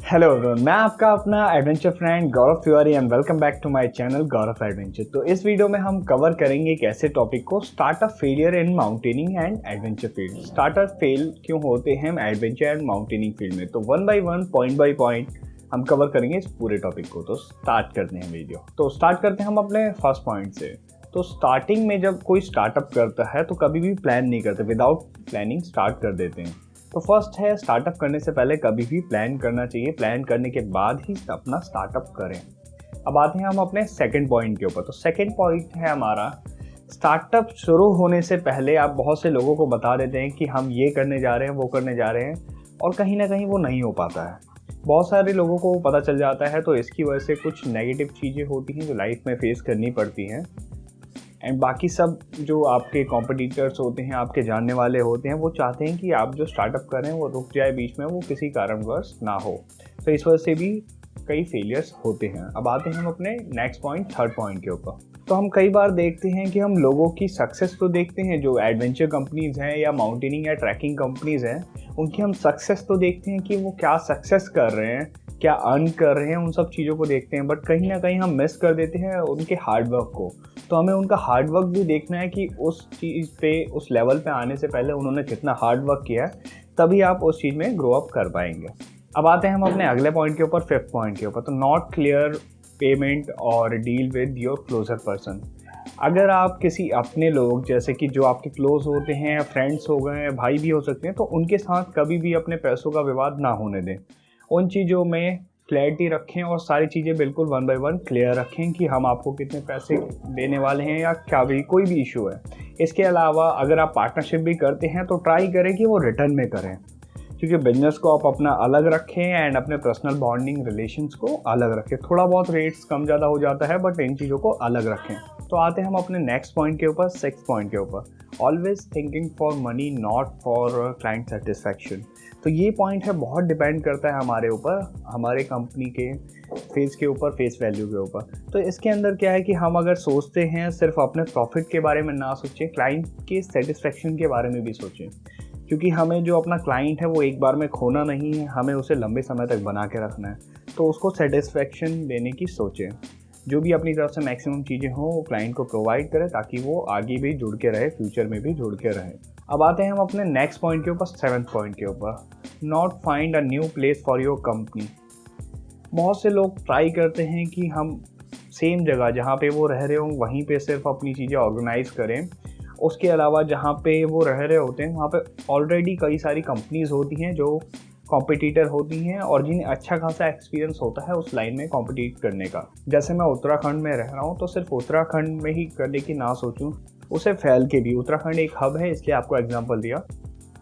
Hello everyone, मैं आपका अपना adventure friend Gaurav Tiwari and welcome back to my channel Gaurav adventure. तो इस वीडियो में हम कवर करेंगे एक ऐसे टॉपिक को, startup failure in mountaineering and adventure field. Startup fail क्यों होते हैं एडवेंचर एंड माउंटेनिंग फील्ड में, तो one by one, point by point हम कवर करेंगे इस पूरे टॉपिक को। तो स्टार्ट करते हैं वीडियो। तो स्टार्ट करते हैं हम अपने फर्स्ट पॉइंट से। तो स्टार्टिंग में जब कोई स्टार्टअप करता है तो कभी भी प्लान नहीं करते, विदाउट प्लानिंग स्टार्ट कर देते हैं। तो फर्स्ट है, स्टार्टअप करने से पहले कभी भी प्लान करना चाहिए, प्लान करने के बाद ही अपना स्टार्टअप करें। अब आते हैं हम अपने सेकंड पॉइंट के ऊपर। तो सेकंड पॉइंट है हमारा, स्टार्टअप शुरू होने से पहले आप बहुत से लोगों को बता देते हैं कि हम ये करने जा रहे हैं, वो करने जा रहे हैं, और कहीं ना कहीं वो नहीं हो पाता है। बहुत सारे लोगों को पता चल जाता है, तो इसकी वजह से कुछ नेगेटिव चीज़ें होती हैं जो लाइफ में फेस करनी पड़ती हैं। एंड बाकी सब जो आपके कॉम्पिटिटर्स होते हैं, आपके जानने वाले होते हैं, वो चाहते हैं कि आप जो स्टार्टअप कर रहे हैं वो रुक जाए बीच में, वो किसी कारणवश ना हो। तो इस वजह से भी कई फेलियर्स होते हैं। अब आते हैं हम अपने नेक्स्ट पॉइंट, थर्ड पॉइंट के ऊपर। तो हम कई बार देखते हैं कि हम लोगों की सक्सेस तो देखते हैं, जो एडवेंचर कंपनीज़ हैं या माउंटेनिंग या ट्रैकिंग कंपनीज़ हैं, उनकी हम सक्सेस तो देखते हैं कि वो क्या सक्सेस कर रहे हैं, क्या अर्न कर रहे हैं, उन सब चीज़ों को देखते हैं। बट कहीं ना कहीं हम मिस कर देते हैं उनके हार्डवर्क को। तो हमें उनका हार्डवर्क भी देखना है कि उस चीज़ पे, उस लेवल पे आने से पहले उन्होंने कितना हार्डवर्क किया है, तभी आप उस चीज़ में ग्रो अप कर पाएंगे। अब आते हैं हम अपने अगले पॉइंट के ऊपर, फिफ्थ पॉइंट के ऊपर। तो नॉट क्लियर पेमेंट और deal with your closer person. अगर आप किसी अपने लोग, जैसे कि जो आपके क्लोज होते हैं, फ्रेंड्स हो गए, भाई भी हो सकते हैं, तो उनके साथ कभी भी अपने पैसों का विवाद ना होने दें। उन चीज़ों में क्लैरिटी रखें और सारी चीज़ें बिल्कुल वन बाय वन क्लियर रखें कि हम आपको कितने पैसे देने वाले हैं या क्या भी कोई भी इशू है। इसके अलावा अगर आप पार्टनरशिप भी करते हैं तो ट्राई करें कि वो रिटर्न में करें, क्योंकि बिजनेस को आप अपना अलग रखें एंड अपने पर्सनल बॉन्डिंग रिलेशंस को अलग रखें। थोड़ा बहुत रेट्स कम ज़्यादा हो जाता है, बट इन चीज़ों को अलग रखें। तो आते हैं हम अपने नेक्स्ट पॉइंट के ऊपर, सिक्स्थ पॉइंट के ऊपर। Always thinking for money, not for client satisfaction. तो ये पॉइंट है, बहुत डिपेंड करता है हमारे ऊपर, हमारे कंपनी के फेस के ऊपर, फेस वैल्यू के ऊपर। तो इसके अंदर क्या है कि हम अगर सोचते हैं, सिर्फ अपने प्रॉफिट के बारे में ना सोचें, क्लाइंट के सेटिस्फैक्शन के बारे में भी सोचें, क्योंकि हमें जो अपना क्लाइंट है वो एक बार में खोना नहीं है, हमें उसे लंबे समय तक बना के रखना है। तो उसको सेटिस्फैक्शन देने की सोचें, जो भी अपनी तरफ से मैक्सिमम चीज़ें हों वो क्लाइंट को प्रोवाइड करें, ताकि वो आगे भी जुड़ के रहे, फ्यूचर में भी जुड़ के रहे। अब आते हैं हम अपने नेक्स्ट पॉइंट के ऊपर, सेवंथ पॉइंट के ऊपर। Not find a new place for your company. बहुत से लोग ट्राई करते हैं कि हम सेम जगह जहाँ पे वो रह रहे हों वहीं पे सिर्फ अपनी चीज़ें ऑर्गेनाइज करें। उसके अलावा जहाँ पे वो रह रहे होते हैं वहाँ पे ऑलरेडी कई सारी कंपनीज़ होती हैं जो कॉम्पिटिटर होती हैं और जिन्हें अच्छा खासा एक्सपीरियंस होता है उस लाइन में कॉम्पिटिट करने का। जैसे मैं उत्तराखंड में रह रहा हूँ, तो सिर्फ उत्तराखंड में ही करने की ना सोचूं, उसे फैल के भी। उत्तराखंड एक हब है, इसलिए आपको एग्जांपल दिया।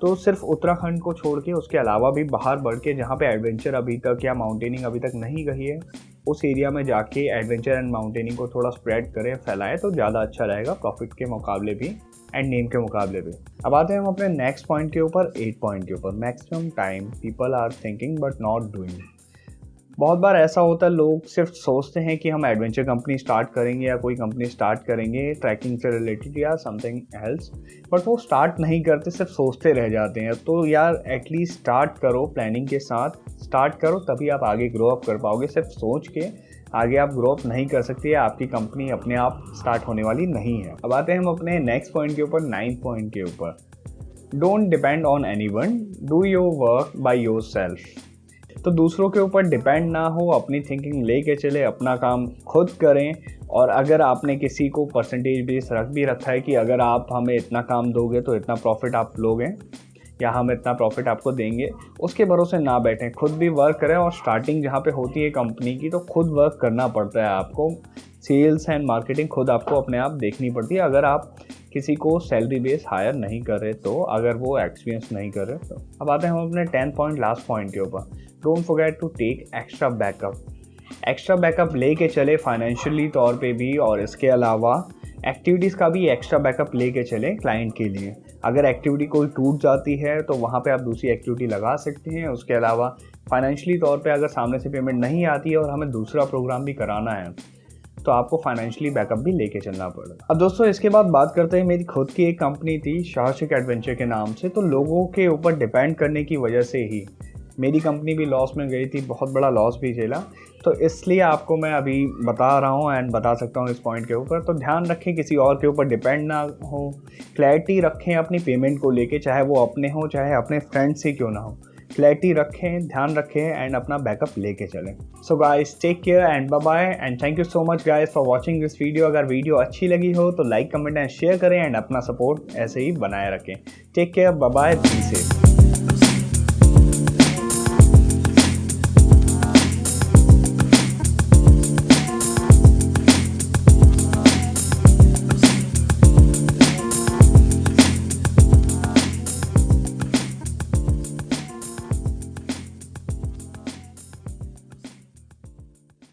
तो सिर्फ उत्तराखंड को छोड़ के उसके अलावा भी बाहर बढ़ के, जहाँ पे एडवेंचर अभी तक या माउंटेनिंग अभी तक नहीं गई है, उस एरिया में जाके एडवेंचर एंड माउंटेनिंग को थोड़ा स्प्रेड करें, फैलाएं, तो ज़्यादा अच्छा रहेगा प्रॉफिट के मुकाबले भी एंड नेम के मुकाबले भी। अब आते हैं हम अपने नेक्स्ट पॉइंट के ऊपर, 8 पॉइंट के ऊपर। Maximum time people are thinking but not doing. बहुत बार ऐसा होता है, लोग सिर्फ सोचते हैं कि हम एडवेंचर कंपनी स्टार्ट करेंगे या कोई कंपनी स्टार्ट करेंगे ट्रैकिंग से रिलेटेड या समथिंग एल्स, बट वो स्टार्ट नहीं करते, सिर्फ सोचते रह जाते हैं। तो यार एटलीस्ट स्टार्ट करो, प्लानिंग के साथ स्टार्ट करो, तभी आप आगे ग्रो अप कर पाओगे। सिर्फ सोच के आगे आप ग्रो अप नहीं कर सकते, या आपकी कंपनी अपने आप स्टार्ट होने वाली नहीं है। अब आते हैं हम अपने नेक्स्ट पॉइंट के ऊपर, 9th पॉइंट के ऊपर। Don't depend on anyone, do your work by yourself. तो दूसरों के ऊपर डिपेंड ना हो, अपनी थिंकिंग लेके चले, अपना काम खुद करें। और अगर आपने किसी को परसेंटेज बेस रख भी रखा है कि अगर आप हमें इतना काम दोगे तो इतना प्रॉफिट आप लोगे, या हम इतना प्रॉफिट आपको देंगे, उसके भरोसे ना बैठें, खुद भी वर्क करें। और स्टार्टिंग जहाँ पे होती है कंपनी की, तो खुद वर्क करना पड़ता है आपको। सेल्स एंड मार्केटिंग खुद आपको अपने आप देखनी पड़ती है, अगर आप किसी को सैलरी बेस हायर नहीं कर रहे, तो अगर वो एक्सपीरियंस नहीं कर रहे तो। अब आते हैं हम अपने 10th पॉइंट, लास्ट पॉइंट के ऊपर। Don't forget to take extra backup. Extra backup लेके चले, फाइनेंशियली तौर पे भी, और इसके अलावा एक्टिविटीज़ का भी एक्स्ट्रा बैकअप लेके चले क्लाइंट के लिए। अगर एक्टिविटी कोई टूट जाती है तो वहाँ पे आप दूसरी एक्टिविटी लगा सकते हैं। उसके अलावा फाइनेंशियली तौर पे अगर सामने से पेमेंट नहीं आती है और हमें दूसरा प्रोग्राम भी कराना है, तो आपको फाइनेंशियली बैकअप भी लेके चलना पड़ेगा। अब दोस्तों इसके बाद बात करते हैं, मेरी खुद की एक कंपनी थी साहसिक एडवेंचर के नाम से। तो लोगों के ऊपर डिपेंड करने की वजह से ही मेरी कंपनी भी लॉस में गई थी, बहुत बड़ा लॉस भी झेला। तो इसलिए आपको मैं अभी बता रहा हूँ एंड बता सकता हूँ इस पॉइंट के ऊपर। तो ध्यान रखें, किसी और के ऊपर डिपेंड ना हो, क्लैरिटी रखें अपनी पेमेंट को लेके, चाहे वो अपने हो चाहे अपने फ्रेंड्स से क्यों ना हो। क्लैरिटी रखें, ध्यान रखें एंड अपना बैकअप लेके चलें। So guys, take care and bye bye and thank you so much guys for watching this video. अगर वीडियो अच्छी लगी हो तो लाइक, कमेंट एंड शेयर करें एंड अपना सपोर्ट ऐसे ही बनाए रखें। Take care, bye bye, be safe.